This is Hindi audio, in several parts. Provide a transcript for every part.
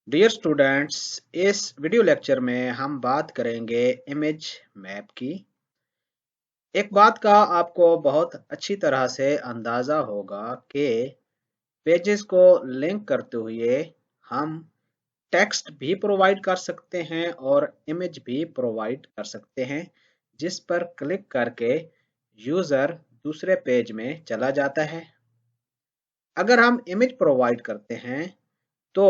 डियर स्टूडेंट्स, इस वीडियो लेक्चर में हम बात करेंगे इमेज मैप की। एक बात का आपको बहुत अच्छी तरह से अंदाज़ा होगा कि पेजेस को लिंक करते हुए हम टेक्स्ट भी प्रोवाइड कर सकते हैं और इमेज भी प्रोवाइड कर सकते हैं, जिस पर क्लिक करके यूज़र दूसरे पेज में चला जाता है। अगर हम इमेज प्रोवाइड करते हैं तो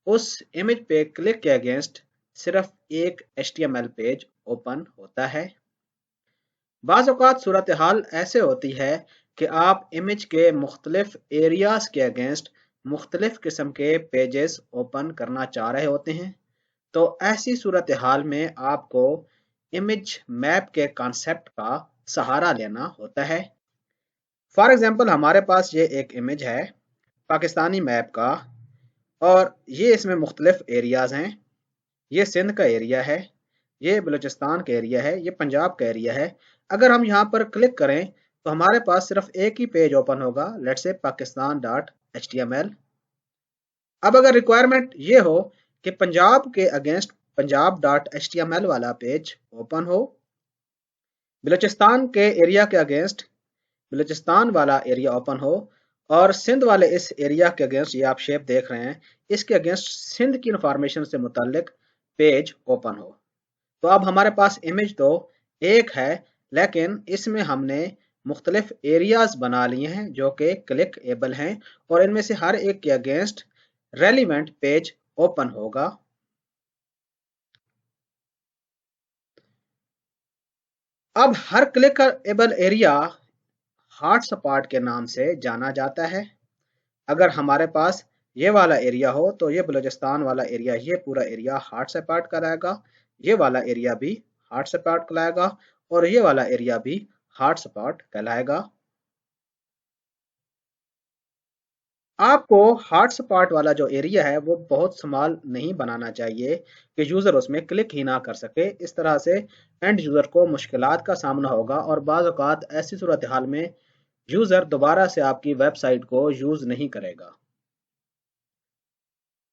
उस इमेज पे क्लिक के अगेंस्ट सिर्फ एक HTML पेज ओपन होता है। बाज़ औक़ात सूरत हाल ऐसे होती है कि आप इमेज के मुख्तलिफ एरियाज के अगेंस्ट मुख्तलिफ किस्म के पेजेस ओपन करना चाह रहे होते हैं, तो ऐसी सूरत हाल में आपको इमेज मैप के कॉन्सेप्ट का सहारा लेना होता है। फॉर एग्जांपल, हमारे पास ये एक इमेज है पाकिस्तानी मैप का, और ये इसमें मुख्तलिफ एरियाज़ हैं। ये सिंध का एरिया है, ये बलूचिस्तान का एरिया है, ये पंजाब का एरिया है। अगर हम यहाँ पर क्लिक करें तो हमारे पास सिर्फ एक ही पेज ओपन होगा, लेट्स से pakistan.html। अब अगर रिक्वायरमेंट ये हो कि पंजाब के अगेंस्ट punjab.html वाला पेज ओपन हो, बलूचिस्तान के एरिया के अगेंस्ट बलूचिस्तान वाला एरिया ओपन हो, और सिंध वाले इस एरिया के अगेंस्ट, ये आप शेप देख रहे हैं, इसके अगेंस्ट सिंध की इंफॉर्मेशन से मुतल्लिक पेज ओपन हो, तो अब हमारे पास इमेज तो एक है, लेकिन इसमें हमने मुख्तलिफ एरियाज बना लिए हैं जो कि क्लिक एबल हैं, और इनमें से हर एक के अगेंस्ट रेलिवेंट पेज ओपन होगा। अब हर क्लिक एबल एरिया हॉटस्पॉट के नाम से जाना जाता है। अगर हमारे पास ये वाला एरिया हो तो ये बलूचिस्तान वाला एरिया, ये पूरा एरिया हॉटस्पॉट कहलाएगा, ये वाला एरिया भी हॉटस्पॉट कहलाएगा, और ये वाला एरिया भी हॉटस्पॉट कहलाएगा। आपको हॉटस्पॉट वाला जो एरिया है वो बहुत स्मॉल नहीं बनाना चाहिए कि यूज़र उसमें क्लिक ही ना कर सके। इस तरह से एंड यूज़र को मुश्किलात का सामना होगा, और बाज़ औक़ात ऐसी सूरत हाल में यूज़र दोबारा से आपकी वेबसाइट को यूज़ नहीं करेगा।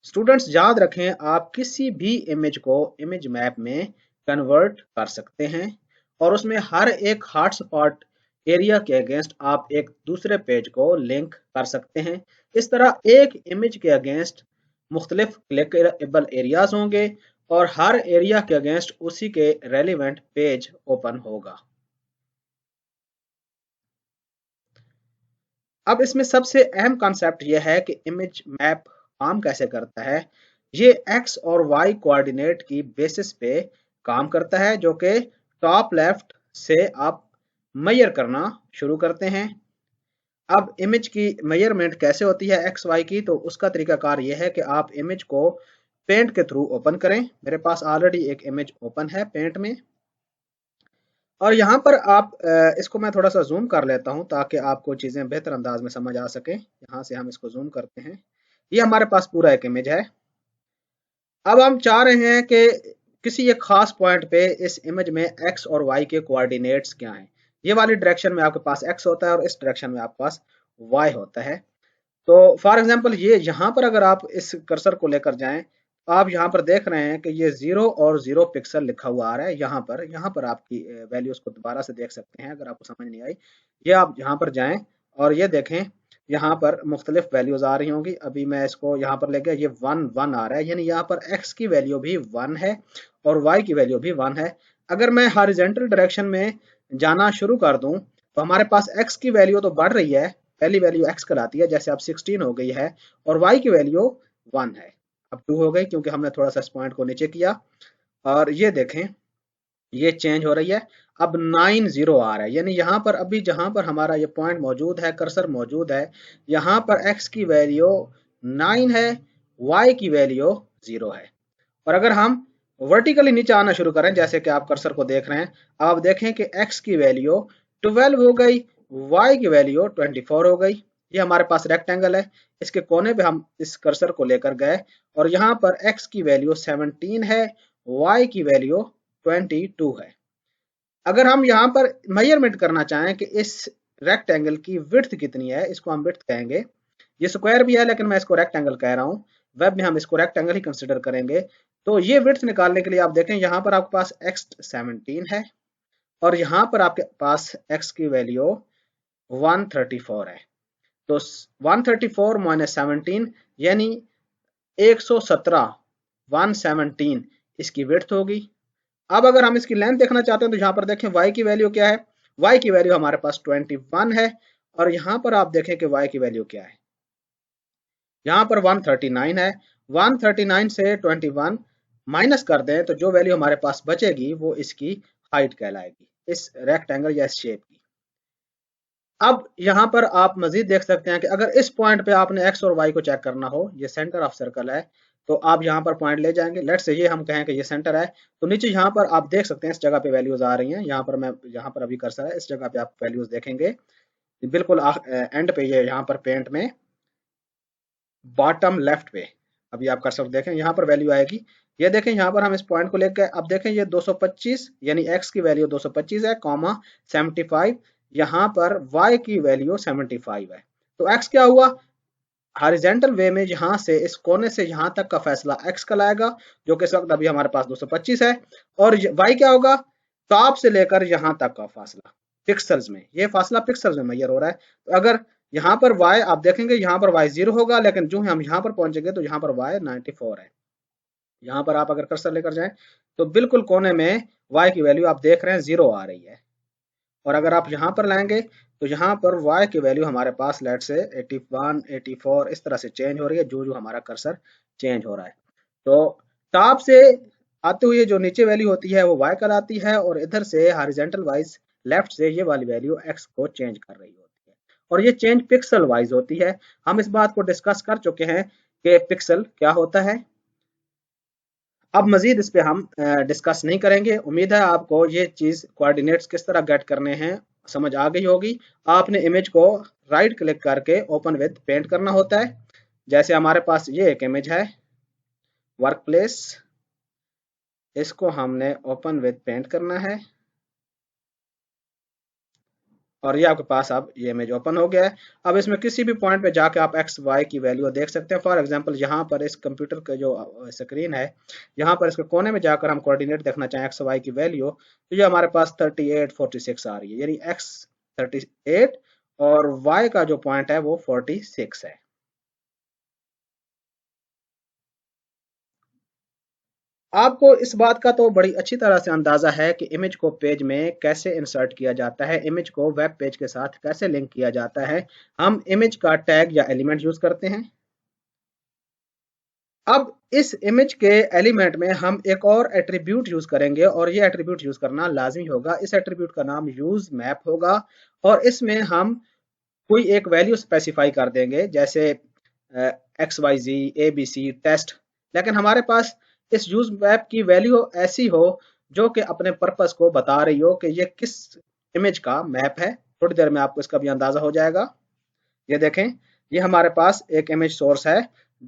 स्टूडेंट्स याद रखें, आप किसी भी इमेज को इमेज मैप में कन्वर्ट कर सकते हैं, और उसमें हर एक हॉटस्पॉट एरिया के अगेंस्ट आप एक दूसरे पेज को लिंक कर सकते हैं। इस तरह एक इमेज के अगेंस्ट मुख्तलिफ क्लिकेबल एरियाज होंगे, और हर एरिया के अगेंस्ट उसी के रेलिवेंट पेज ओपन होगा। अब इसमें सबसे अहम कॉन्सेप्ट यह है कि इमेज मैप काम कैसे करता है। ये एक्स और वाई कोऑर्डिनेट की बेसिस पे काम करता है, जो कि टॉप लेफ्ट से आप मेजर करना शुरू करते हैं। अब इमेज की मेजरमेंट कैसे होती है एक्स वाई की, तो उसका तरीकाकार यह है कि आप इमेज को पेंट के थ्रू ओपन करें। मेरे पास ऑलरेडी एक इमेज ओपन है पेंट में, और यहाँ पर आप इसको मैं थोड़ा सा जूम कर लेता हूँ ताकि आपको चीज़ें बेहतर अंदाज में समझ आ सके। यहाँ से हम इसको जूम करते हैं, ये हमारे पास पूरा एक इमेज है। अब हम चाह रहे हैं कि किसी एक खास पॉइंट पे इस इमेज में एक्स और वाई के कोऑर्डिनेट्स क्या हैं। ये वाली डायरेक्शन में आपके पास एक्स होता है, और इस डायरेक्शन में आपके पास वाई होता है। तो फॉर एग्जांपल, ये यहाँ पर अगर आप इस कर्सर को लेकर जाएं, आप यहाँ पर देख रहे हैं कि ये 0 और 0 पिक्सल लिखा हुआ आ रहा है। यहाँ पर आपकी वैल्यूज को दोबारा से देख सकते हैं। अगर आपको समझ नहीं आई, ये आप यहाँ पर जाएं और ये देखें, यहाँ पर मुख्तलिफ वैल्यूज आ रही होंगी। अभी मैं इसको यहाँ पर ले गया, ये 1 1 आ रहा है, यानी यहाँ पर x की वैल्यू भी 1 है और y की वैल्यू भी 1 है। अगर मैं हॉरिजॉन्टल डायरेक्शन में जाना शुरू कर दूं तो हमारे पास x की वैल्यू तो बढ़ रही है, पहली वैल्यू x कहलाती है, जैसे अब 16 हो गई है, और y की वैल्यू 1 है। अब 2 हो गई क्योंकि हमने थोड़ा सा इस पॉइंट को नीचे किया, और ये देखें ये चेंज हो रही है। अब 9 0 आ रहा है, यानी यहाँ पर अभी जहाँ पर हमारा ये पॉइंट मौजूद है, कर्सर मौजूद है, यहाँ पर x की वैल्यू 9 है, y की वैल्यू 0 है। और अगर हम वर्टिकली नीचे आना शुरू करें, जैसे कि आप कर्सर को देख रहे हैं, आप देखें कि x की वैल्यू 12 हो गई, y की वैल्यू 24 हो गई। ये हमारे पास रेक्टेंगल है, इसके कोने पे हम इस कर्सर को लेकर गए, और यहाँ पर x की वैल्यू 17 है, y की वैल्यू 22 है। अगर हम यहाँ पर मेजरमेंट करना चाहें कि इस रेक्टेंगल की विड्थ कितनी है, इसको हम विड्थ कहेंगे। ये स्क्वायर भी है लेकिन मैं इसको रेक्टेंगल कह रहा हूँ। वेब में हम इसको रेक्टेंगल ही कंसिडर करेंगे। तो ये विड्थ निकालने के लिए आप देखें यहाँ पर आपके पास x 17 है और यहाँ पर आपके पास x की वैल्यू 134 है। तो 134 माइनस 17 यानी 117 117 इसकी विड्थ होगी। अब अगर हम इसकी लेंथ देखना चाहते हैं तो यहाँ पर देखें y की वैल्यू क्या है। y की वैल्यू हमारे पास 21 है और यहाँ पर आप देखें कि y की वैल्यू क्या है। यहाँ पर 139 है। 139 से 21 माइनस कर दें तो जो वैल्यू हमारे पास बचेगी वो इसकी हाइट कहलाएगी, इस रेक्टेंगल या इस शेप की। अब यहाँ पर आप मजीद देख सकते हैं कि अगर इस पॉइंट पे आपने x और y को चेक करना हो, ये सेंटर ऑफ सर्कल है, तो आप यहाँ पर पॉइंट ले जाएंगे। लेट्स से ये हम कहें कि ये सेंटर है, तो नीचे यहाँ पर आप देख सकते हैं इस जगह पे वैल्यूज आ रही हैं। यहाँ पर मैं यहाँ पर अभी कर्सर है, इस जगह पे आप वैल्यूज देखेंगे बिल्कुल एंड पे, ये यहाँ पर पेंट में बॉटम लेफ्ट पे अभी आप कर्सर देखें, यहाँ पर वैल्यू आएगी। ये देखें यहाँ पर हम इस पॉइंट को लेकर अब देखें ये 225 यानी x की वैल्यू 225 है, कॉमा 75, यहाँ पर y की वैल्यू 75 है। तो x क्या हुआ, हॉरिजॉन्टल वे में यहाँ से इस कोने से यहाँ तक का फैसला x का लाएगा, जो कि इस वक्त अभी हमारे पास 225 है। और y क्या होगा, टॉप से लेकर यहाँ तक का फासला पिक्सल्स में, ये फासला पिक्सल्स में मेजर हो रहा है। तो अगर यहाँ पर y आप देखेंगे यहाँ पर y 0 होगा, लेकिन जो हम यहाँ पर पहुंचेंगे तो यहाँ पर y 94 है। यहाँ पर आप अगर कर्सर लेकर जाएं तो बिल्कुल कोने में y की वैल्यू आप देख रहे हैं 0 आ रही है। और अगर आप यहाँ पर लाएंगे तो यहाँ पर y की वैल्यू हमारे पास लेट से 81 84 इस तरह से चेंज हो रही है, जो जो हमारा कर्सर चेंज हो रहा है। तो टॉप से आते हुए जो नीचे वैल्यू होती है वो y कहलाती है, और इधर से हॉरिजॉन्टल वाइज लेफ्ट से ये वाली वैल्यू x को चेंज कर रही होती है, और ये चेंज पिक्सल वाइज होती है। हम इस बात को डिस्कस कर चुके हैं कि पिक्सल क्या होता है, अब मजीद इस पे हम डिस्कस नहीं करेंगे। उम्मीद है आपको ये चीज कोऑर्डिनेट्स किस तरह गेट करने हैं समझ आ गई होगी। आपने इमेज को राइट क्लिक करके ओपन विद पेंट करना होता है। जैसे हमारे पास ये एक इमेज है वर्क प्लेस, इसको हमने ओपन विद पेंट करना है और ये आपके पास अब ये इमेज ओपन हो गया है। अब इसमें किसी भी पॉइंट पे जाके आप एक्स वाई की वैल्यू देख सकते हैं। फॉर एग्जांपल यहाँ पर इस कंप्यूटर का जो स्क्रीन है, यहाँ पर इसके कोने में जाकर हम कोऑर्डिनेट देखना चाहें एक्स वाई की वैल्यू, तो ये हमारे पास 38 46 आ रही है, यानी एक्स 38 और वाई का जो पॉइंट है वो 46 है। आपको इस बात का तो बड़ी अच्छी तरह से अंदाजा है कि इमेज को पेज में कैसे इंसर्ट किया जाता है, इमेज को वेब पेज के साथ कैसे लिंक किया जाता है। हम इमेज का टैग या एलिमेंट यूज करते हैं। अब इस इमेज के एलिमेंट में हम एक और एट्रीब्यूट यूज करेंगे और ये एट्रीब्यूट यूज करना लाजमी होगा। इस एट्रीब्यूट का नाम यूज मैप होगा और इसमें हम कोई एक वैल्यू स्पेसिफाई कर देंगे, जैसे X Y Z A B C test, लेकिन हमारे पास इस यूज मैप की वैल्यू ऐसी हो जो कि अपने पर्पस को बता रही हो कि ये किस इमेज का मैप है। थोड़ी देर में आपको इसका भी अंदाजा हो जाएगा। ये देखें, ये हमारे पास एक इमेज सोर्स है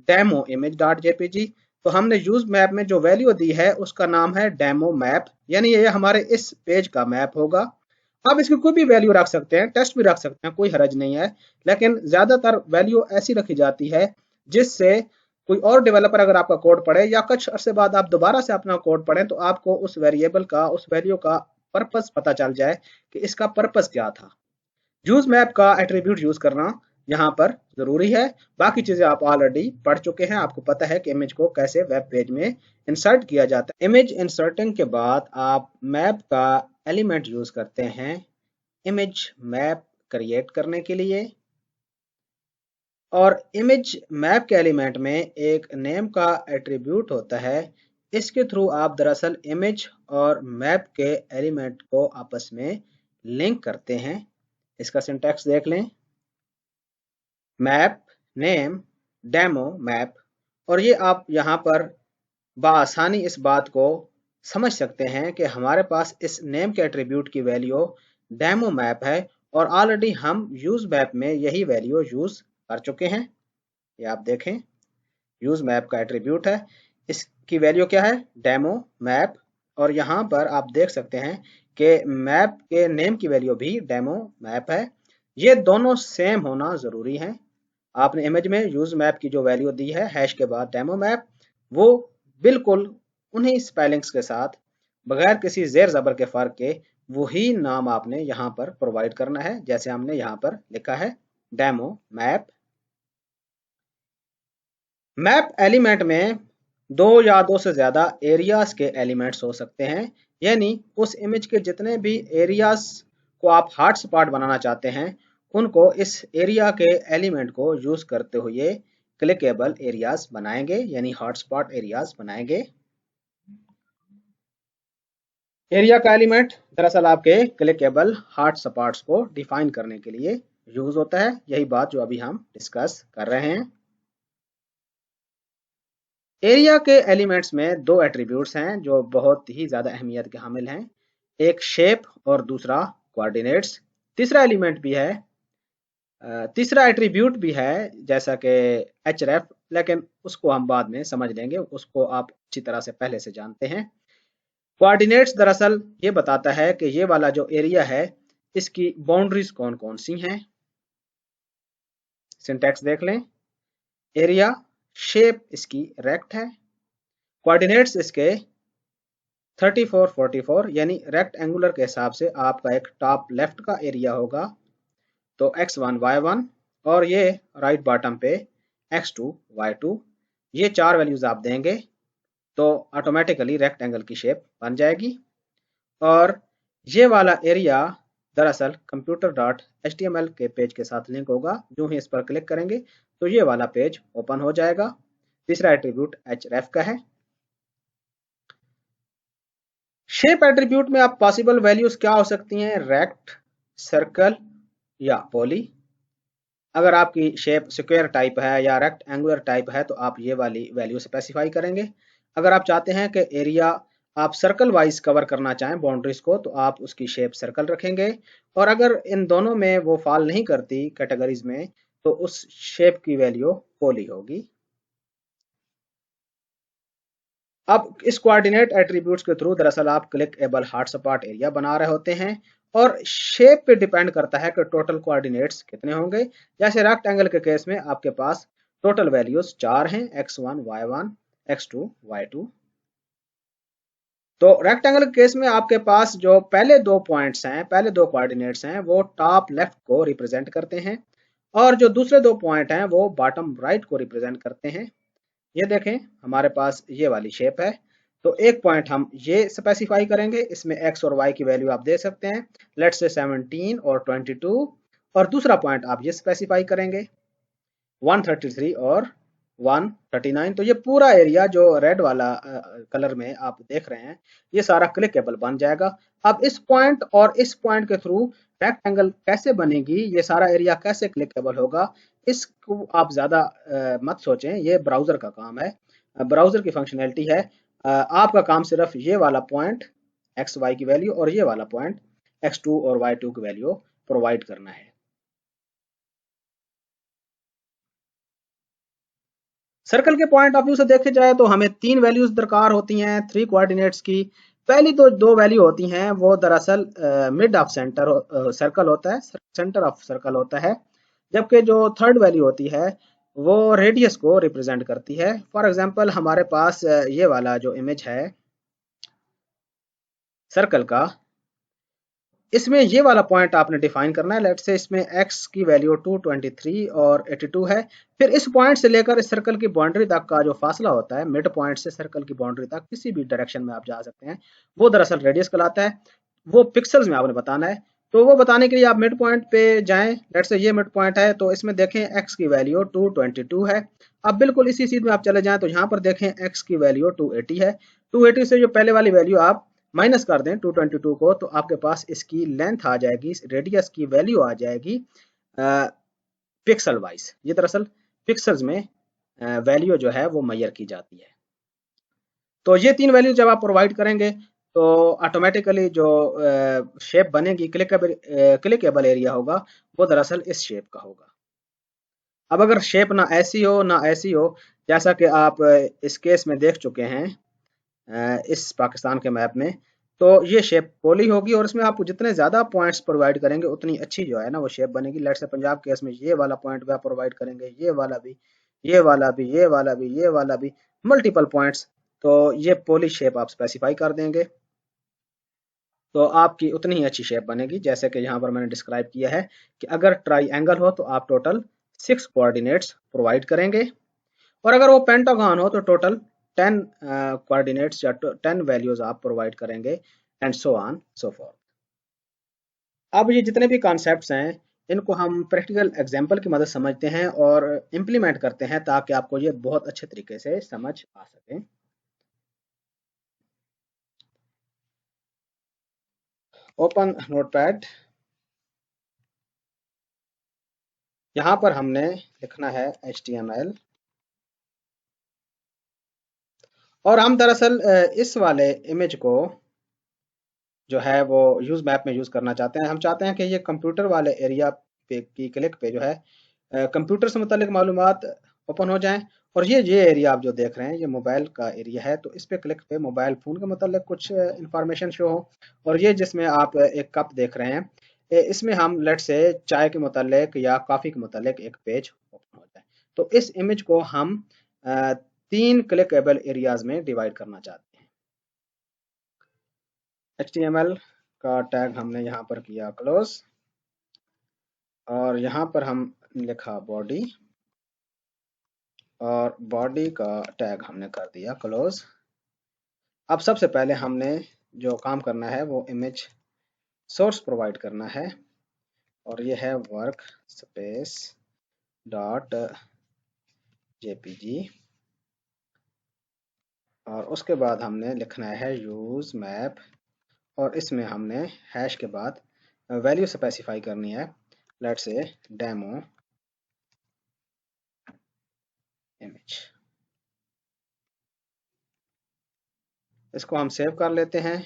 डेमो इमेज डॉट जेपीजी। तो हमने यूज मैप में जो वैल्यू दी है उसका नाम है डेमो मैप, यानी ये हमारे इस पेज का मैप होगा। आप इसकी कोई भी वैल्यू रख सकते हैं, टेस्ट भी रख सकते हैं, कोई हरज नहीं है, लेकिन ज्यादातर वैल्यू ऐसी रखी जाती है जिससे कोई और डेवलपर अगर आपका कोड पढ़े या कुछ अरसे बाद आप दोबारा से अपना कोड पढ़ें तो आपको उस वेरिएबल का, उस वैल्यू का पर्पस पता चल जाए कि इसका पर्पस क्या था। यूज मैप का एट्रीब्यूट यूज करना यहाँ पर जरूरी है। बाकी चीजें आप ऑलरेडी पढ़ चुके हैं, आपको पता है कि इमेज को कैसे वेब पेज में इंसर्ट किया जाता है। इमेज इंसर्टिंग के बाद आप मैप का एलिमेंट यूज करते हैं इमेज मैप क्रिएट करने के लिए, और इमेज मैप के एलिमेंट में एक नेम का एट्रीब्यूट होता है। इसके थ्रू आप दरअसल इमेज और मैप के एलिमेंट को आपस में लिंक करते हैं। इसका सिंटैक्स देख लें, मैप नेम डेमो मैप, और ये आप यहाँ पर बआसानी इस बात को समझ सकते हैं कि हमारे पास इस नेम के एट्रीब्यूट की वैल्यू डेमो मैप है और ऑलरेडी हम यूज मैप में यही वैल्यू यूज कर चुके हैं। ये आप देखें, यूज मैप का एट्रीब्यूट है, इसकी वैल्यू क्या है डेमो मैप, और यहाँ पर आप देख सकते हैं कि मैप के नेम की वैल्यू भी डेमो मैप है। ये दोनों सेम होना जरूरी है। आपने इमेज में यूज मैप की जो वैल्यू दी है हैश के बाद डेमो मैप, वो बिल्कुल उन्हीं स्पेलिंग्स के साथ बगैर किसी जेर जबर के फर्क के वही नाम आपने यहाँ पर प्रोवाइड करना है, जैसे हमने यहाँ पर लिखा है डेमो मैप। मैप एलिमेंट में दो या दो से ज्यादा एरियाज के एलिमेंट्स हो सकते हैं, यानी उस इमेज के जितने भी एरियाज को आप हॉटस्पॉट बनाना चाहते हैं उनको इस एरिया के एलिमेंट को यूज करते हुए क्लिकेबल एरियाज बनाएंगे, यानी हॉटस्पॉट एरियाज बनाएंगे। एरिया का एलिमेंट दरअसल आपके क्लिकेबल हॉटस्पॉट्स को डिफाइन करने के लिए यूज होता है, यही बात जो अभी हम डिस्कस कर रहे हैं। एरिया के एलिमेंट्स में दो एट्रीब्यूट्स हैं जो बहुत ही ज्यादा अहमियत के हामिल हैं, एक शेप और दूसरा कोऑर्डिनेट्स। तीसरा एलिमेंट भी है, तीसरा एट्रीब्यूट भी है जैसा कि href, लेकिन उसको हम बाद में समझ लेंगे, उसको आप अच्छी तरह से पहले से जानते हैं। कोऑर्डिनेट्स दरअसल ये बताता है कि ये वाला जो एरिया है इसकी बाउंड्रीज कौन कौन सी हैं। सिंटैक्स देख लें, एरिया शेप इसकी रेक्ट है, कोऑर्डिनेट्स इसके 34 44 यानी रेक्ट एंगुलर के हिसाब से आपका एक टॉप लेफ्ट का एरिया होगा तो x1 y1 और ये राइट बॉटम पे x2 y2, ये चार वैल्यूज आप देंगे तो ऑटोमेटिकली रेक्टेंगल की शेप बन जाएगी। और ये वाला एरिया दरअसल computer.html के पेज के साथ लिंक होगा, जो ही इस पर क्लिक करेंगे तो ये वाला पेज ओपन हो जाएगा। तीसरा एट्रीब्यूट href का है। शेप एट्रीब्यूट में आप पॉसिबल वैल्यूज क्या हो सकती हैं, रेक्ट, सर्कल या पॉली। अगर आपकी शेप स्क्वायर टाइप है या रेक्ट एंगुलर टाइप है तो आप ये वाली वैल्यू स्पेसिफाई करेंगे। अगर आप चाहते हैं कि एरिया आप सर्कल वाइज कवर करना चाहें बाउंड्रीज को तो आप उसकी शेप सर्कल रखेंगे, और अगर इन दोनों में वो फॉल नहीं करती कैटेगरीज में तो उस शेप की वैल्यू पॉली होगी। अब इस कोऑर्डिनेट एट्रीब्यूट्स के थ्रू दरअसल आप क्लिकेबल हॉटस्पॉट एरिया बना रहे होते हैं, और शेप पे डिपेंड करता है कि टोटल कोऑर्डिनेट्स कितने होंगे। जैसे रेक्टेंगल के केस में आपके पास टोटल वैल्यूज 4 हैं, x1 y1 x2 y2। तो रेक्टेंगल के केस में आपके पास जो पहले दो पॉइंट्स हैं, पहले दो कोऑर्डिनेट्स हैं वो टॉप लेफ्ट को रिप्रेजेंट करते हैं, और जो दूसरे दो पॉइंट हैं वो बॉटम राइट को रिप्रेजेंट करते हैं। ये देखें हमारे पास ये वाली शेप है, तो एक पॉइंट हम ये स्पेसिफाई करेंगे, इसमें x और y की वैल्यू आप दे सकते हैं, लेट्स से 17 और 22, और दूसरा पॉइंट आप ये स्पेसिफाई करेंगे 133 और 139। तो ये पूरा एरिया जो रेड वाला कलर में आप देख रहे हैं ये सारा क्लिकेबल बन जाएगा। अब इस पॉइंट और इस पॉइंट के थ्रू रेक्टेंगल कैसे बनेगी, ये सारा एरिया कैसे क्लिकेबल होगा, इसको आप ज्यादा मत सोचें, ये ब्राउजर का काम है, ब्राउजर की फंक्शनैलिटी है। आपका काम सिर्फ ये वाला पॉइंट एक्स वाई की वैल्यू और ये वाला पॉइंट x2 और y2 की वैल्यू प्रोवाइड करना है। सर्कल के पॉइंट ऑफ व्यू से देखे जाए तो हमें तीन वैल्यूज दरकार होती हैं 3 कोऑर्डिनेट्स की। पहली तो दो वैल्यू होती हैं वो दरअसल मिड ऑफ सेंटर सर्कल होता है, सेंटर ऑफ सर्कल होता है, जबकि जो थर्ड वैल्यू होती है वो रेडियस को रिप्रेजेंट करती है। फॉर एग्जांपल हमारे पास ये वाला जो इमेज है सर्कल का, इसमें ये वाला पॉइंट आपने डिफाइन करना है। लेट्स से इसमें x की वैल्यू 223 और 82 है। फिर इस पॉइंट से लेकर इस सर्कल की बाउंड्री तक का जो फासला होता है, मिड पॉइंट से सर्कल की बाउंड्री तक किसी भी डायरेक्शन में आप जा सकते हैं, वो दरअसल रेडियस कहलाता है। वो पिक्सल्स में आपने बताना है, तो वो बताने के लिए आप मिड पॉइंट पे जाएं। लेट्स से ये मिड पॉइंट है तो इसमें देखें x की वैल्यू 222 है। अब बिल्कुल इसी चीज में आप चले जाएं तो यहाँ पर देखें x की वैल्यू 280 है। 280 से जो पहले वाली वैल्यू आप माइनस कर दें 222 को, तो आपके पास इसकी लेंथ आ जाएगी, रेडियस की वैल्यू आ जाएगी पिक्सल वाइज। ये दरअसल पिक्सल्स में वैल्यू जो है वो मेजर की जाती है। तो ये तीन वैल्यू जब आप प्रोवाइड करेंगे तो ऑटोमेटिकली जो शेप बनेगी क्लिकेबल एरिया होगा वो दरअसल इस शेप का होगा। अब अगर शेप ना ऐसी हो ना ऐसी हो, जैसा कि आप इस केस में देख चुके हैं इस पाकिस्तान के मैप में, तो ये शेप पोली होगी और इसमें आप जितने ज्यादा पॉइंट्स प्रोवाइड करेंगे उतनी अच्छी जो है ना वो शेप बनेगी। लेट्स से पंजाब केस में ये वाला पॉइंट भी आप प्रोवाइड करेंगे, ये वाला भी, ये वाला भी, ये वाला भी, ये वाला भी, मल्टीपल पॉइंट्स, तो ये पोली शेप आप स्पेसिफाई कर देंगे तो आपकी उतनी ही अच्छी शेप बनेगी। जैसे कि यहाँ पर मैंने डिस्क्राइब किया है कि अगर ट्राई हो तो आप टोटल 6 कोऑर्डिनेट्स प्रोवाइड करेंगे और अगर वो पेंटागन हो तो टोटल 10 कोऑर्डिनेट्स या 10 वैल्यूज आप प्रोवाइड करेंगे and so on so forth. अब ये जितने भी कॉन्सेप्ट्स हैं इनको हम प्रैक्टिकल एग्जांपल की मदद समझते हैं और इम्प्लीमेंट करते हैं ताकि आपको ये बहुत अच्छे तरीके से समझ आ सके। ओपन नोटपैड, यहाँ पर हमने लिखना है HTML और हम दरअसल इस वाले इमेज को जो है वो यूज मैप में यूज करना चाहते हैं। हम चाहते हैं कि ये कंप्यूटर वाले एरिया पे की क्लिक पे जो है कंप्यूटर से मुतालिक मालूमात ओपन हो जाएं और ये एरिया आप जो देख रहे हैं ये मोबाइल का एरिया है, तो इस पे क्लिक पे मोबाइल फोन के मुतालिक कुछ इंफॉर्मेशन शो हो। और ये जिसमें आप एक कप देख रहे हैं इसमें हम लेट से चाय के मुतालिक या कॉफी के मुतालिक एक पेज ओपन हो जाए। तो इस इमेज को हम 3 क्लिकेबल एरियाज में डिवाइड करना चाहते हैं। HTML का टैग हमने यहाँ पर किया क्लोज और यहाँ पर हम लिखा बॉडी और बॉडी का टैग हमने कर दिया क्लोज। अब सबसे पहले हमने जो काम करना है वो इमेज सोर्स प्रोवाइड करना है और ये है वर्क स्पेस डॉट जेपीजी और उसके बाद हमने लिखना है यूज मैप और इसमें हमने हैश के बाद वैल्यू स्पेसिफाई करनी है। लेट्स से डेमो इमेज, इसको हम सेव कर लेते हैं।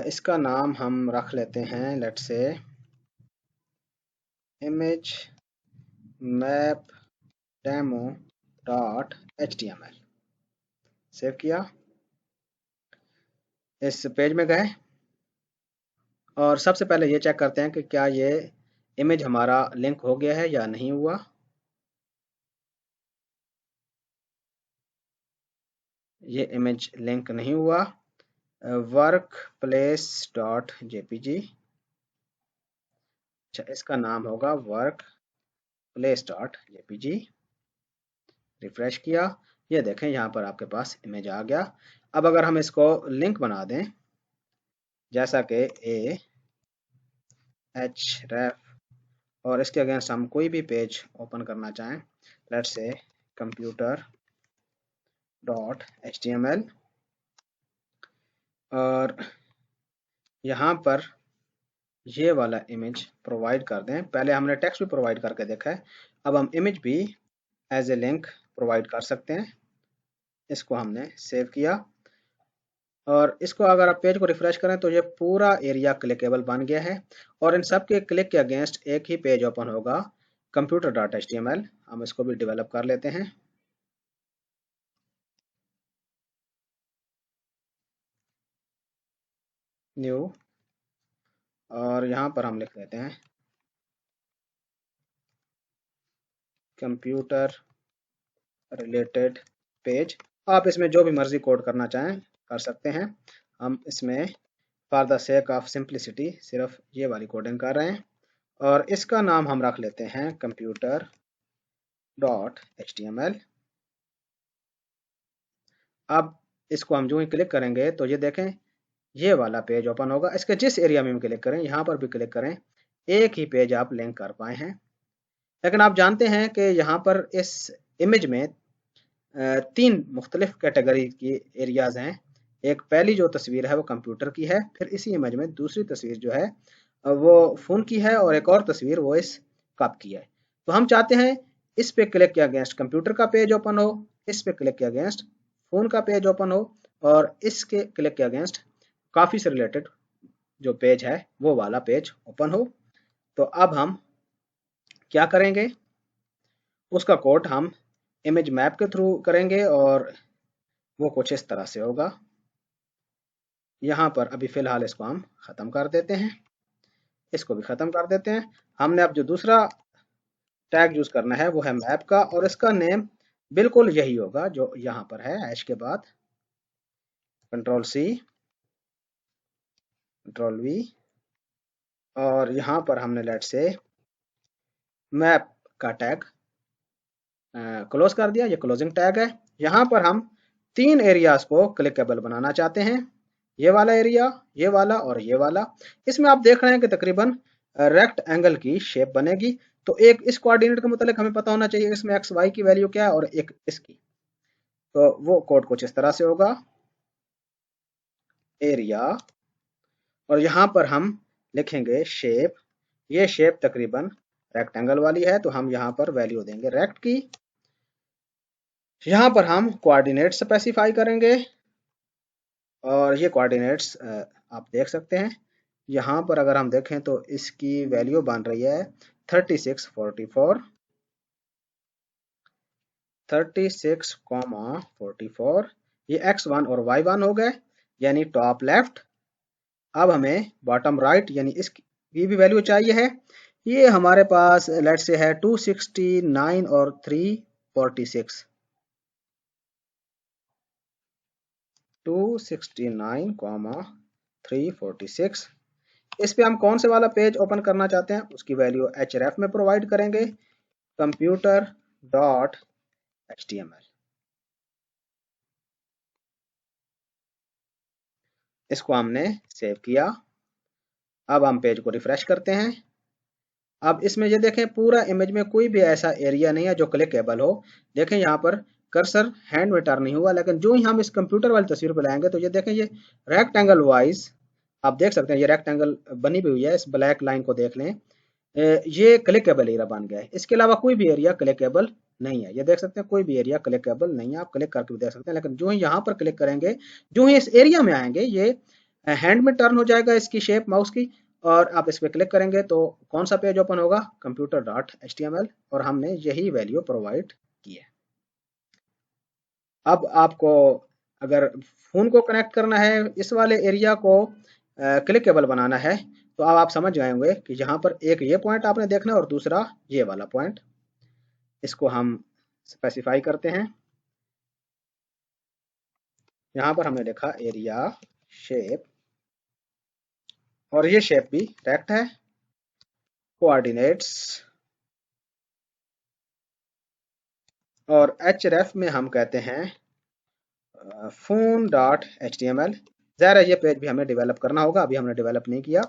इसका नाम हम रख लेते हैं let's say image map demo dot HTML। Save किया, इस पेज में गए और सबसे पहले ये चेक करते हैं कि क्या ये इमेज हमारा लिंक हो गया है या नहीं हुआ। ये इमेज लिंक नहीं हुआ। वर्क प्लेस डॉट जेपीजी, अच्छा इसका नाम होगा work place dot JPG. Refresh किया, ये देखें यहाँ पर आपके पास इमेज आ गया। अब अगर हम इसको लिंक बना दें जैसा कि href और इसके अगेंस्ट हम कोई भी पेज ओपन करना चाहें, let's say computer dot HTML और यहाँ पर ये वाला इमेज प्रोवाइड कर दें। पहले हमने टेक्स्ट भी प्रोवाइड करके देखा है, अब हम इमेज भी एज ए लिंक प्रोवाइड कर सकते हैं। इसको हमने सेव किया और इसको अगर आप पेज को रिफ्रेश करें तो ये पूरा एरिया क्लिकेबल बन गया है और इन सब के क्लिक के अगेंस्ट एक ही पेज ओपन होगा कंप्यूटर डॉट HTML। हम इसको भी डेवलप कर लेते हैं। न्यू और यहाँ पर हम लिख लेते हैं कंप्यूटर रिलेटेड पेज। आप इसमें जो भी मर्जी कोड करना चाहें कर सकते हैं। हम इसमें for the sake of simplicity सिर्फ ये वाली कोडिंग कर रहे हैं और इसका नाम हम रख लेते हैं कंप्यूटर डॉट HTML। अब इसको हम जो ही क्लिक करेंगे तो ये देखें ये वाला पेज ओपन होगा। इसके जिस एरिया में भी क्लिक करें, यहाँ पर भी क्लिक करें, एक ही पेज आप लिंक कर पाए हैं। लेकिन आप जानते हैं कि यहाँ पर इस इमेज में 3 मुख्तलिफ कैटेगरी की एरियाज हैं। एक पहली जो तस्वीर है वो कंप्यूटर की है, फिर इसी इमेज में दूसरी तस्वीर जो है वो फ़ोन की है और एक और तस्वीर वो इस कप की है। तो हम चाहते हैं इस पे क्लिक के अगेंस्ट कंप्यूटर का पेज ओपन हो, इस पे क्लिक के अगेंस्ट फ़ोन का पेज ओपन हो और इसके क्लिक के अगेंस्ट काफ़ी से रिलेटेड जो पेज है वो वाला पेज ओपन हो। तो अब हम क्या करेंगे, उसका कोड हम इमेज मैप के थ्रू करेंगे और वो कुछ इस तरह से होगा। यहाँ पर अभी फिलहाल इसको हम खत्म कर देते हैं, इसको भी खत्म कर देते हैं। हमने अब जो दूसरा टैग यूज करना है वो है मैप का, और इसका नेम बिल्कुल यही होगा जो यहाँ पर है, हैश के बाद कंट्रोल सी, कंट्रोल वी, और यहाँ पर हमने लेट से मैप का टैग क्लोज कर दिया, ये क्लोजिंग टैग है। यहाँ पर हम 3 एरियाज को क्लिकेबल बनाना चाहते हैं, ये वाला एरिया, ये वाला और ये वाला। इसमें आप देख रहे हैं कि तकरीबन रेक्ट एंगल की शेप बनेगी। तो एक इस कोऑर्डिनेट के मुतालिक हमें पता होना चाहिए इसमें एक्स वाई की वैल्यू क्या है और एक इसकी। तो वो कोड कुछ इस तरह से होगा, एरिया, और यहाँ पर हम लिखेंगे शेप। ये शेप तकरीबन रेक्टेंगल वाली है, तो हम यहाँ पर वैल्यू देंगे रेक्ट की। यहाँ पर हम कोऑर्डिनेट स्पेसिफाई करेंगे, और ये कोऑर्डिनेट्स आप देख सकते हैं। यहाँ पर अगर हम देखें तो इसकी वैल्यू बन रही है 3644, 36,44। ये x1 और y1 हो गए, यानी टॉप लेफ्ट। अब हमें बॉटम राइट यानी इसकी भी वैल्यू चाहिए है। ये हमारे पास लेट से है 269 और 346, 269,346। इस पे हम कौन से वाला पेज ओपन करना चाहते हैं उसकी वैल्यू href में प्रोवाइड करेंगे, कंप्यूटर डॉट html। इसको हमने सेव किया। अब हम पेज को रिफ्रेश करते हैं। अब इसमें ये देखें पूरा इमेज में कोई भी ऐसा एरिया नहीं है जो क्लिकेबल हो। देखें यहाँ पर कर्सर हैंड में टर्न नहीं हुआ, लेकिन जो ही हम इस कंप्यूटर वाली तस्वीर पर लाएंगे तो ये देखें, ये रेक्टेंगल वाइज आप देख सकते हैं, ये रेक्टेंगल बनी हुई है। इस ब्लैक लाइन को देख लें, ये क्लिकेबल एरिया बन गया है। इसके अलावा कोई भी एरिया क्लिकेबल नहीं है। ये देख सकते हैं कोई भी एरिया क्लिकेबल नहीं है, आप क्लिक करके भी देख सकते हैं। लेकिन जो ही यहाँ पर क्लिक करेंगे, जो ही इस एरिया में आएंगे, ये हैंड में टर्न हो जाएगा इसकी शेप माउस की, और आप इस पर क्लिक करेंगे तो कौन सा पेज ओपन होगा, कंप्यूटर डॉट html, और हमने यही वैल्यू प्रोवाइड की है। अब आपको अगर फोन को कनेक्ट करना है, इस वाले एरिया को क्लिकेबल बनाना है, तो अब आप समझ गए होंगे कि यहाँ पर एक ये पॉइंट आपने देखना है और दूसरा ये वाला पॉइंट। इसको हम स्पेसिफाई करते हैं। यहाँ पर हमने लिखा एरिया शेप, और ये शेप भी रेक्ट है। कोऑर्डिनेट्स, और href में हम कहते हैं फोन डॉट html। ज़ाहिर है ये पेज भी हमें डेवलप करना होगा, अभी हमने डेवलप नहीं किया।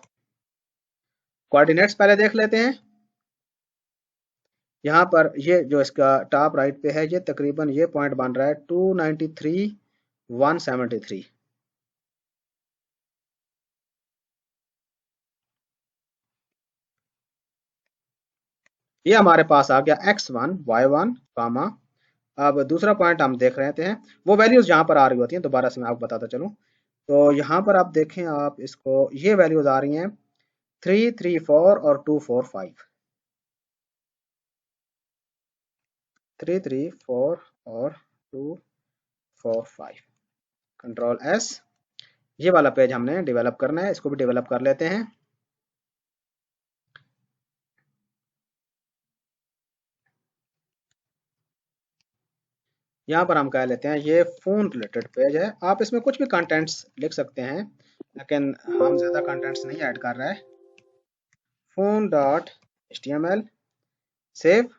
कोऑर्डिनेट्स पहले देख लेते हैं। यहाँ पर ये जो इसका टॉप राइट पे है, ये तकरीबन ये पॉइंट बन रहा है 293,173। ये हमारे पास आ गया x1 y1 कामा। अब दूसरा पॉइंट हम देख रहे हैं, वो वैल्यूज जहाँ पर आ रही होती हैं, दोबारा से मैं आपको बताता चलूँ। तो यहाँ पर आप देखें, आप इसको ये वैल्यूज आ रही हैं 334 और 245, 334 और 245। Control S. ये वाला पेज हमने डेवलप करना है, इसको भी डेवलप कर लेते हैं। यहाँ पर हम कह लेते हैं ये फोन रिलेटेड पेज है। आप इसमें कुछ भी कंटेंट्स लिख सकते हैं, लेकिन हम ज़्यादा कंटेंट्स नहीं ऐड कर रहे हैं। Phone dot html, save.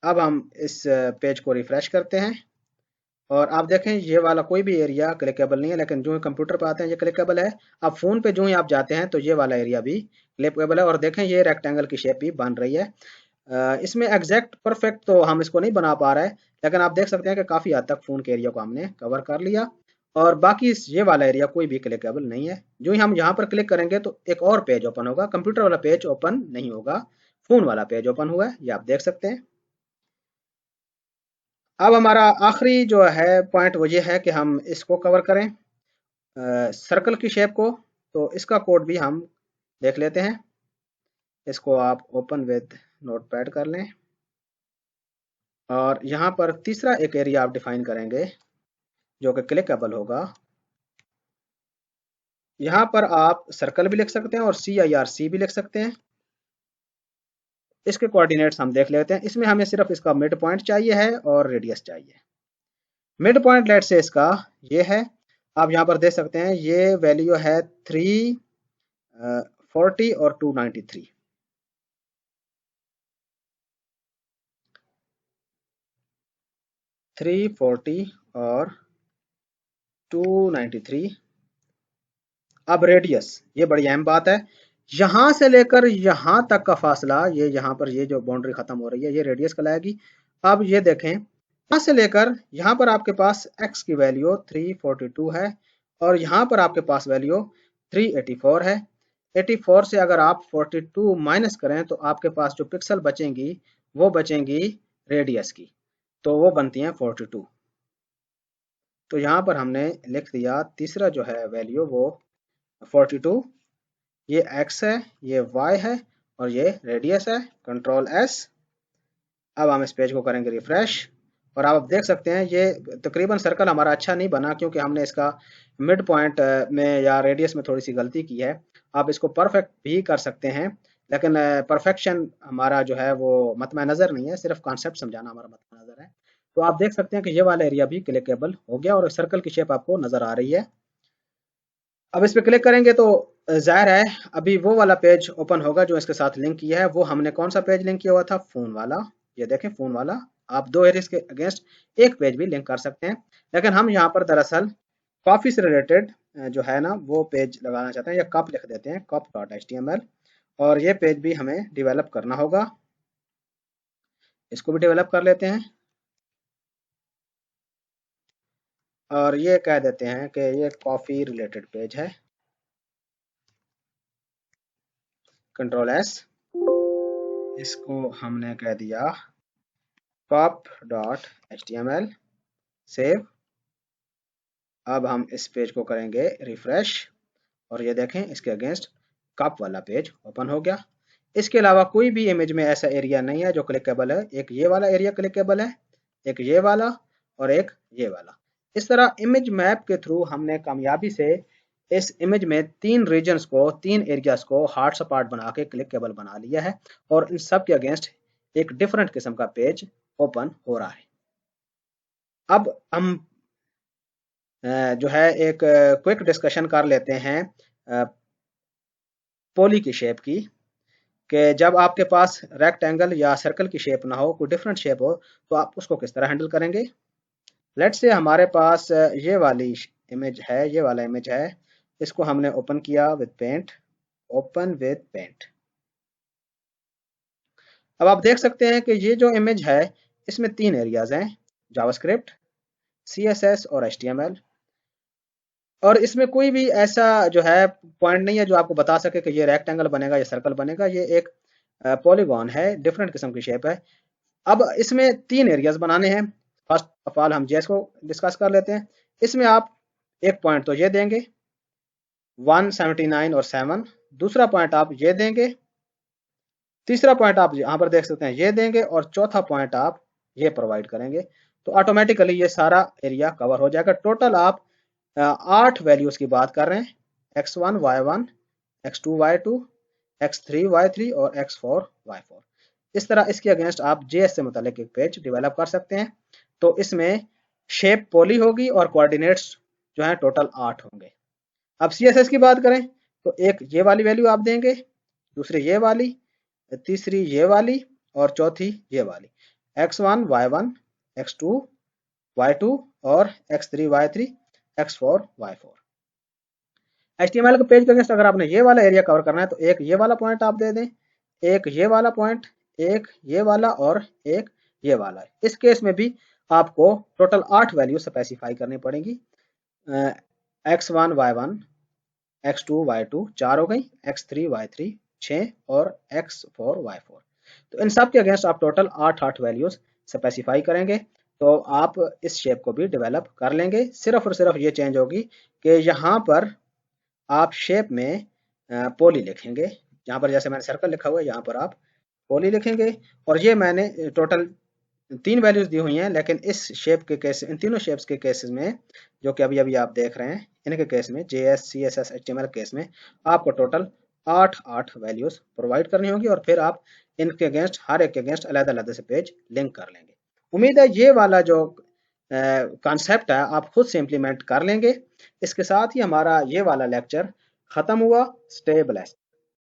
अब हम इस पेज को रिफ्रेश करते हैं, और आप देखें ये वाला कोई भी एरिया क्लिकेबल नहीं है, लेकिन जो कंप्यूटर पे आते हैं ये क्लिकेबल है। अब फोन पे जो ही आप जाते हैं तो ये वाला एरिया भी क्लिकेबल है, और देखें ये रेक्टेंगल की शेप भी बन रही है। इसमें एग्जैक्ट परफेक्ट तो हम इसको नहीं बना पा रहे हैं, लेकिन आप देख सकते हैं कि काफ़ी हद तक फ़ोन के एरिया को हमने कवर कर लिया, और बाकी ये वाला एरिया कोई भी क्लिकेबल नहीं है। जो ही हम यहाँ पर क्लिक करेंगे तो एक और पेज ओपन होगा, कंप्यूटर वाला पेज ओपन नहीं होगा, फ़ोन वाला पेज ओपन हुआ है, ये आप देख सकते हैं। अब हमारा आखिरी जो है पॉइंट वो ये है कि हम इसको कवर करें, सर्कल की शेप को। तो इसका कोड भी हम देख लेते हैं। इसको आप ओपन विद नोटपैड कर लें, और यहाँ पर तीसरा एक एरिया आप डिफाइन करेंगे जो कि क्लिकेबल होगा। यहाँ पर आप सर्कल भी लिख सकते हैं और CIRC भी लिख सकते हैं। इसके कोऑर्डिनेट्स हम देख लेते हैं। इसमें हमें सिर्फ इसका मिड पॉइंट चाहिए है और रेडियस चाहिए। मिड पॉइंट लेट से इसका ये है, आप यहाँ पर देख सकते हैं ये वैल्यू है 340 और 293। 340 और 293। अब रेडियस, ये बड़ी अहम बात है, यहां से लेकर यहां तक का फासला, ये यहाँ पर ये जो बाउंड्री खत्म हो रही है ये रेडियस कहलाएगी। अब ये देखें, यहां से लेकर यहां पर आपके पास x की वैल्यू 342 है और यहां पर आपके पास वैल्यू 384 है। 84 से अगर आप 42 माइनस करें तो आपके पास जो पिक्सल बचेंगी वो बचेंगी रेडियस की, तो वो बनती हैं 42। तो यहाँ पर हमने लिख दिया तीसरा जो है वैल्यू वो 42, ये x है, ये y है और ये रेडियस है। Control S। अब हम इस पेज को करेंगे रिफ्रेश और आप देख सकते हैं ये तकरीबन सर्कल हमारा अच्छा नहीं बना क्योंकि हमने इसका मिड पॉइंट में या रेडियस में थोड़ी सी गलती की है। आप इसको परफेक्ट भी कर सकते हैं, लेकिन परफेक्शन हमारा जो है वो मतम नज़र नहीं है, सिर्फ कॉन्सेप्ट समझाना हमारा मतम नज़र है। तो आप देख सकते हैं कि ये वाला एरिया भी क्लिकेबल हो गया और सर्कल की शेप आपको नज़र आ रही है। अब इस पे क्लिक करेंगे तो जाहिर है अभी वो वाला पेज ओपन होगा जो इसके साथ लिंक किया है। वो हमने कौन सा पेज लिंक किया हुआ था? फोन वाला। ये देखें फोन वाला। आप दो एरियाज के अगेंस्ट एक पेज भी लिंक कर सकते हैं, लेकिन हम यहाँ पर दरअसल कॉफी से रिलेटेड जो है ना वो पेज लगाना चाहते हैं, या कप लिख देते हैं, cup.html। और ये पेज भी हमें डिवेलप करना होगा, इसको भी डेवलप कर लेते हैं और ये कह देते हैं कि ये कॉफी रिलेटेड पेज है। Control S। इसको हमने कह दिया cup.html। सेव। अब हम इस पेज को करेंगे रिफ्रेश और ये देखें इसके अगेंस्ट कप वाला पेज ओपन हो गया। इसके अलावा कोई भी इमेज में ऐसा एरिया नहीं है जो क्लिकेबल है। एक ये वाला एरिया क्लिकेबल है, एक ये वाला और एक ये वाला। इस तरह इमेज मैप के थ्रू हमने कामयाबी से इस इमेज में तीन रीजन्स को, तीन एरियाज को हार्ड सपाट बना के क्लिकेबल बना लिया है और इन सब के अगेंस्ट एक डिफरेंट किस्म का पेज ओपन हो रहा है। अब हम जो है एक क्विक डिस्कशन कर लेते हैं पोली की शेप की, कि जब आपके पास रेक्टेंगल या सर्कल की शेप ना हो, कोई डिफरेंट शेप हो, तो आप उसको किस तरह हैंडल करेंगे। लेट्स से हमारे पास ये वाली इमेज है, ये वाला इमेज है, इसको हमने ओपन किया with paint. Open with paint. अब आप देख सकते हैं कि ये जो इमेज है इसमें तीन एरियाज हैं, जावास्क्रिप्ट, CSS और HTML। और इसमें कोई भी ऐसा जो है पॉइंट नहीं है जो आपको बता सके कि ये रेक्टेंगल बनेगा या सर्कल बनेगा। ये एक पॉलीगॉन है, डिफरेंट किस्म की शेप है। अब इसमें तीन एरियाज बनाने हैं। फर्स्ट ऑफ ऑल हम जेस को डिस्कस कर लेते हैं। इसमें आप एक पॉइंट तो ये देंगे 179 और 7, दूसरा पॉइंट आप ये देंगे, तीसरा पॉइंट आप यहाँ पर देख सकते हैं ये देंगे और चौथा पॉइंट आप ये प्रोवाइड करेंगे। तो ऑटोमेटिकली ये सारा एरिया कवर हो जाएगा। टोटल आप 8 वैल्यूज की बात कर रहे हैं, x1 y1 x2 y2 x3 y3 और x4 y4। इस तरह इसके अगेंस्ट आप JS से मुतालिक एक पेज डेवलप कर सकते हैं। तो इसमें शेप पोली होगी और कोऑर्डिनेट्स जो है टोटल 8 होंगे। अब CSS की बात करें तो एक ये वाली वैल्यू आप देंगे, दूसरी ये वाली, तीसरी ये वाली और चौथी ये वाली, x1 y1 x2 y2 और x3 y3 x4 y4। HTML के पेज के अगेंस्ट अगर आपने ये वाला एरिया कवर करना है तो एक ये वाला पॉइंट आप दे दें, एक ये वाला पॉइंट, एक ये वाला और एक ये वाला। इस केस में भी आपको टोटल 8 वैल्यू स्पेसिफाई करनी पड़ेगी। x1 y1 x2 y2 4 हो गई, x3 y3 6 और x4 y4। तो इन सब के अगेंस्ट आप टोटल 8 वैल्यूज स्पेसिफाई करेंगे तो आप इस शेप को भी डेवलप कर लेंगे। सिर्फ और सिर्फ ये चेंज होगी कि यहाँ पर आप शेप में पोली लिखेंगे। यहाँ पर जैसे मैंने सर्कल लिखा हुआ है यहाँ पर आप पोली लिखेंगे और ये मैंने टोटल तीन वैल्यूज दी हुई हैं, लेकिन इस शेप के केस, इन तीनों शेप्स के केसेस में जो कि अभी अभी आप देख रहे हैं, इनके केस में JS CSS HTML केस में आपको टोटल 8 वैल्यूज प्रोवाइड करनी होगी और फिर आप इनके अगेंस्ट, हर एक के अगेंस्ट अलग-अलग से पेज लिंक कर लेंगे। उम्मीद है ये वाला जो कॉन्सेप्ट है आप खुद से इम्प्लीमेंट कर लेंगे। इसके साथ ही हमारा ये वाला लेक्चर खत्म हुआ। Stay blessed.